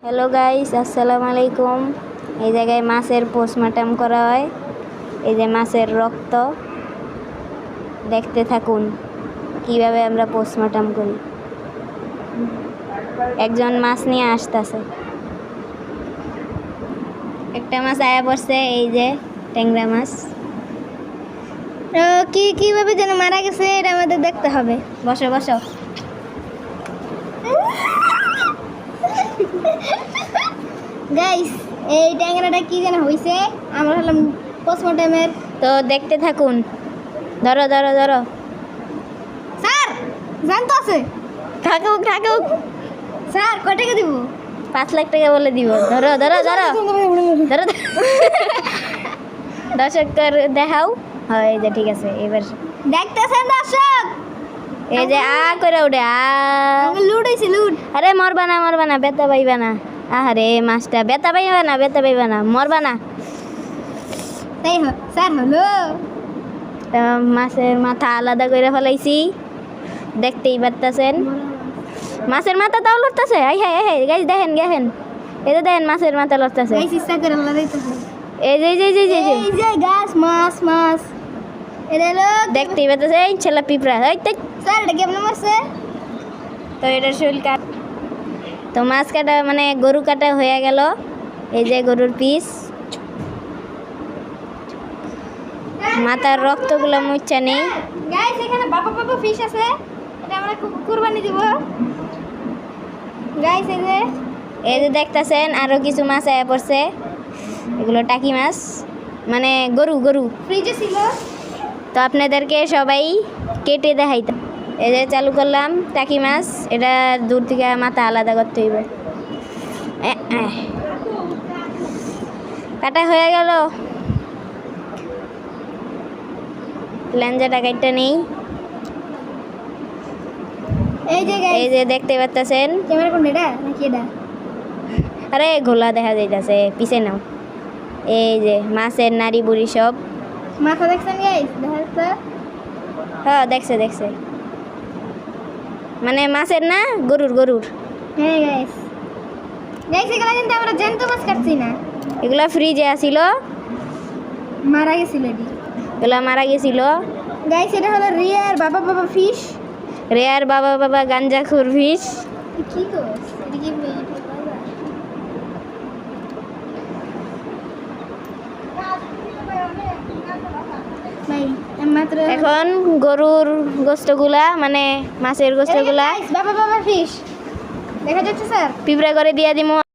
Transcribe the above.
Hello guys, আসসালামু আলাইকুম। এই জায়গায় মাছের পোস্টমর্টম করা হয়। এই যে মাছের রক্ত, দেখতে থাকুন কিভাবে আমরা পোস্টমর্টম করি। একজন মাছ নিয়ে আসতেছে, একটা মাছ আয়া পড়ছে। এই যে ট্যাংরা মাছ। কিভাবে যেন মারা গেছে এটা আমাদের দেখতে হবে। বসো বসো। গাইস, এই ট্যাংরাটা কি যেন হইছে, আমরা হলাম পোস্টমর্টমের। তো দেখতে থাকুন। ধরো ধরো ধরো। স্যার জানতো আছে? থাকুক থাকুক। স্যার কয় টাকা দিব? 5 লাখ টাকা বলে দিব। ধরো ধরো ধরো ধরো। দর্শকদের দেখাও। হয় এই যে ঠিক আছে। এবার দেখতেছেন দর্শক, এই যে করে উঠে লুট হইছে লুট। আরে মরবা না, বেতা পাইবা না। আরে মাছটা বেতা পাইবা না, মরবা না। তাই স্যার হলো। তো মাছের মাথা আলাদা করে ফেলাইছি, দেখতেই পারতেছেন। মাছের মাথা তাও লড়তেছে। গাইস দেখেন এই যে দেখেন মাছের মাথা লড়তেছে। গাইস ইচ্ছা করে আল্লাহ দিতেছে। এই যে গাছ মাছ এটা হলো দেখতেই পারতেছে। এই ছেলে পিঁপড়া। স্যার এটা কেমন মারছে? তো এটা শরীর কাট। তো মাছ কাটা মানে গরু কাটা হয়ে গেল। এই যে গরুর পিস, মাথার রক্তগুলো মুচ্ছা নেই। গাইস এখানে বাবা ফিশ আছে, এটা আমরা কুরবানি দিব। গাইস এই যে দেখতেছেন আরো কিছু মাছ আয়া পড়ছে। এগুলো টাকি মাছ, মানে গরু ফ্রিজে ছিল। তো আপনাদেরকে সবাই কেটে দেখাইতে। এই যে চালু করলাম টাকি মাছ। এটা দূর থেকে মাথা আলাদা করতে হইবে। কাটা হয়ে গেল। লেঞ্জাটা কাটটা নেই। এই যে দেখতে পাচ্ছেন। ক্যামেরা কোন এটা নাকি এটা? আরে ঘোলা দেখা যাইতাছে, পিছে নাও। এই যে মাছের নাড়ি বুড়ি সব। মাথা দেখছেন গাইস? দেখাচ্ছে। হ্যাঁ দেখছে। মানে মাছের না, গরুর। হ্যাঁ গাইস এগুলা কিন্তু আমরা জ্যান্ত মাছ কাটছি না, এগুলা ফ্রিজে আসিল, মারা গেছিল। এগুলা মারা গেছিল। গাইস এটা হলো রিয়ার বাবা ফিশ। রেয়ার বাবা গাঞ্জাখুর ফিশ। কি করছ? এটা কি এখন গরুর গোস্তগুলা, মানে মাছের গোস্তগুলা বাবা ফিশ দেখা যাচ্ছে স্যার, পিঁপড়া করে দিয়া দিমু।